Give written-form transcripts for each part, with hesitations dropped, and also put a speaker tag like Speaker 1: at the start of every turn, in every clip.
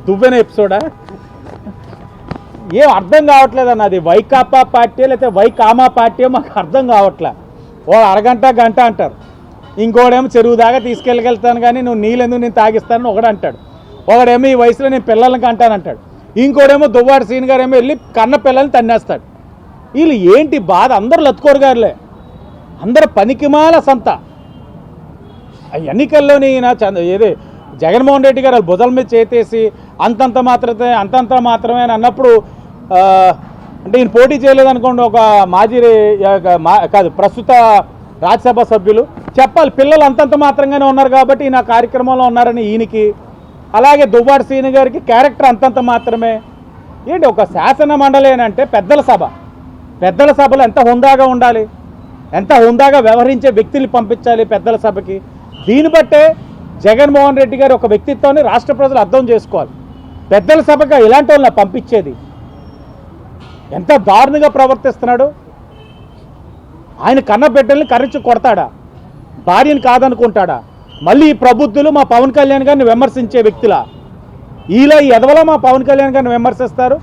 Speaker 1: దువ్వెన ఎపిసోడా? ఏం అర్థం కావట్లేదన్న, అది వైకాపా పార్టీ లేకపోతే వైకామా పార్టీ మాకు అర్థం కావట్లే. ఓ అరగంట గంట అంటారు, ఇంకోడేమో చెరువు దాకా తీసుకెళ్ళగలుగుతాను కానీ నువ్వు నీళ్ళెందుకు నేను తాగిస్తానని ఒకడు అంటాడు, ఒకడేమో ఈ వయసులో నేను పిల్లలకి అంటానంటాడు, ఇంకోడేమో దువ్వాడ సీన్ గారు ఏమో వెళ్ళి కన్న పిల్లల్ని తన్నేస్తాడు. వీళ్ళు ఏంటి బాధ? అందరూ లత్కోరు గారులే, అందరు పనికిమాల సంత. ఆ ఎన్నికల్లోని ఏది జగన్మోహన్ రెడ్డి గారు భుజాల మీద చేతేసి అంతంత మాత్రమే అని అన్నప్పుడు అంటే ఈయన పోటీ చేయలేదనుకోండి, ఒక మాజీ కాదు ప్రస్తుత రాజ్యసభ సభ్యులు చెప్పాలి పిల్లలు అంతంత మాత్రంగానే ఉన్నారు కాబట్టి ఈయన కార్యక్రమంలో ఉన్నారని ఈయనకి, అలాగే దువ్వాడ సీని గారికి క్యారెక్టర్ అంతంత మాత్రమే. ఏంటి ఒక శాసన మండలి అని అంటే పెద్దల సభలో ఎంత హుందాగా ఉండాలి, ఎంత హుందాగా వ్యవహరించే వ్యక్తుల్ని పంపించాలి పెద్దల సభకి. దీన్ని బట్టే జగన్మోహన్ రెడ్డి గారి ఒక వ్యక్తిత్వాన్ని రాష్ట్ర ప్రజలు అర్థం చేసుకోవాలి. పెద్దల సభగా ఇలాంటి వాళ్ళని పంపించేది ఎంత దారుణంగా ప్రవర్తిస్తున్నాడు. ఆయన కన్న బిడ్డల్ని కరించి కొడతాడా? భార్యని కాదనుకుంటాడా? మళ్ళీ ఈ ప్రబుద్ధులు మా పవన్ కళ్యాణ్ గారిని విమర్శించే వ్యక్తులా? ఈ ఎదవలా మా పవన్ కళ్యాణ్ గారిని విమర్శిస్తారు?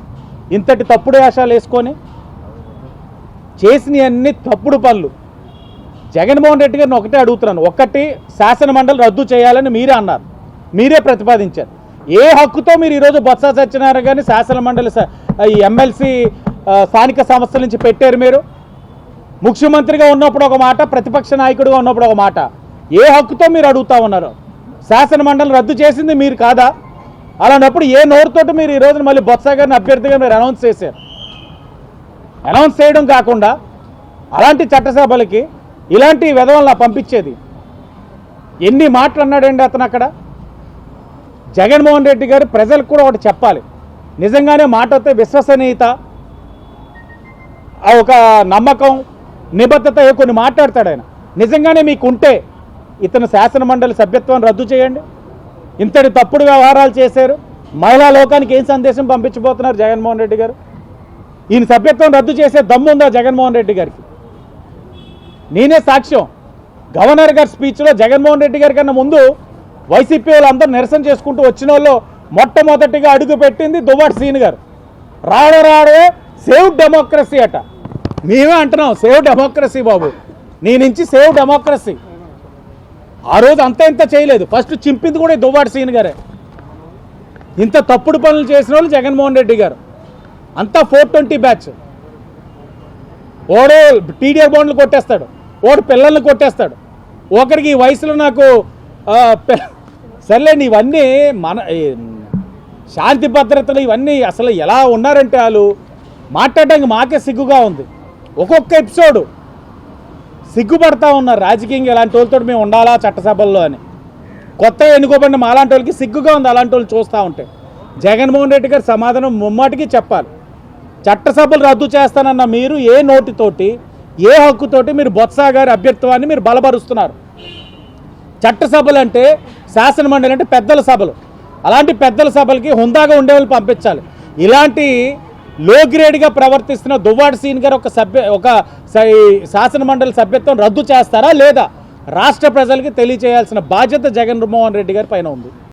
Speaker 1: ఇంతటి తప్పుడు వేషాలు వేసుకొని చేసినవన్నీ తప్పుడు పనులు. జగన్మోహన్ రెడ్డి గారిని ఒకటే అడుగుతున్నాను, ఒక్కటి శాసన మండలి రద్దు చేయాలని మీరే అన్నారు, మీరే ప్రతిపాదించారు. ఏ హక్కుతో మీరు ఈరోజు బొత్స సత్యనారాయణ గారిని శాసన మండలి ఈ ఎమ్మెల్సీ స్థానిక సంస్థల నుంచి పెట్టారు? మీరు ముఖ్యమంత్రిగా ఉన్నప్పుడు ఒక మాట, ప్రతిపక్ష నాయకుడిగా ఉన్నప్పుడు ఒక మాట. ఏ హక్కుతో మీరు అడుగుతా ఉన్నారు? శాసన మండలి రద్దు చేసింది మీరు కాదా? అలాంటప్పుడు ఏ నోరుతోటి మీరు ఈరోజు మళ్ళీ బొత్స గారిని అభ్యర్థిగా మీరు అనౌన్స్ చేశారు? అనౌన్స్ చేయడం కాకుండా అలాంటి చట్టసభలకి ఇలాంటి విధవలను పంపించేది? ఎన్ని మాటలు అన్నాడండి అతను అక్కడ. జగన్మోహన్ రెడ్డి గారు ప్రజలకు కూడా ఒకటి చెప్పాలి, నిజంగానే మాట వస్తే విశ్వసనీయత, ఒక నమ్మకం, నిబద్ధత కొన్ని మాట్లాడతాడు ఆయన. నిజంగానే మీకుంటే ఇతను శాసన మండలి సభ్యత్వాన్ని రద్దు చేయండి. ఇంతటి తప్పుడు వ్యవహారాలు చేశారు, మహిళా లోకానికి ఏం సందేశం పంపించబోతున్నారు జగన్మోహన్ రెడ్డి గారు? ఈయన సభ్యత్వం రద్దు చేసే దమ్ముందా జగన్మోహన్ రెడ్డి గారికి? నేనే సాక్ష్యం. గవర్నర్ గారి స్పీచ్లో జగన్మోహన్ రెడ్డి గారి కన్నా ముందు వైసీపీ వాళ్ళందరూ నిరసన చేసుకుంటూ వచ్చిన వాళ్ళు మొట్టమొదటిగా అడుగు పెట్టింది దువ్వాడ సీని గారు. రాడే సేవ్ డెమోక్రసీ అట. మేమే అంటున్నాం సేవ్ డెమోక్రసీ బాబు, నీ నుంచి సేవ్ డెమోక్రసీ. ఆ రోజు అంత ఇంత చేయలేదు, ఫస్ట్ చింపింది కూడా దువ్వాడ సీని గారే. ఇంత తప్పుడు పనులు చేసిన వాళ్ళు జగన్మోహన్ రెడ్డి గారు. అంతా 420 బ్యాచ్. ఓడో టీడీఆర్ బాండ్లు కొట్టేస్తాడు, ఓడు పిల్లల్ని కొట్టేస్తాడు. ఒకరికి ఈ వయసులో నాకు సర్లేండి, ఇవన్నీ మన శాంతి భద్రతలు ఇవన్నీ అసలు ఎలా ఉన్నారంటే వాళ్ళు మాట్లాడడానికి మాకే సిగ్గుగా ఉంది. ఒక్కొక్క ఎపిసోడు సిగ్గుపడతా ఉన్నారు రాజకీయంగా, ఇలాంటి వాళ్ళతో మేము ఉండాలా చట్టసభల్లో అని. కొత్తగా ఎన్నుకోబడిన మాలాంటి వాళ్ళకి సిగ్గుగా ఉంది అలాంటి వాళ్ళు చూస్తూ ఉంటే. జగన్మోహన్ రెడ్డి గారు సమాధానం ముమ్మాటికి చెప్పాలి. చట్టసభలు రద్దు చేస్తానన్న మీరు ఏ నోటితోటి, ఏ హక్కుతోటి మీరు బొత్స గారి అభ్యర్థిత్వాన్ని మీరు బలపరుస్తున్నారు? చట్టసభలు అంటే, శాసన మండలి అంటే పెద్దల సభలు. అలాంటి పెద్దల సభలకి హుందాగా ఉండేవాళ్ళు పంపించాలి. ఇలాంటి లో గ్రేడ్గా ప్రవర్తిస్తున్న దువ్వాడ సీన్ గారు ఒక శాసన మండలి సభ్యత్వం రద్దు చేస్తారా లేదా? రాష్ట్ర ప్రజలకి తెలియజేయాల్సిన బాధ్యత జగన్మోహన్ రెడ్డి గారి పైన ఉంది.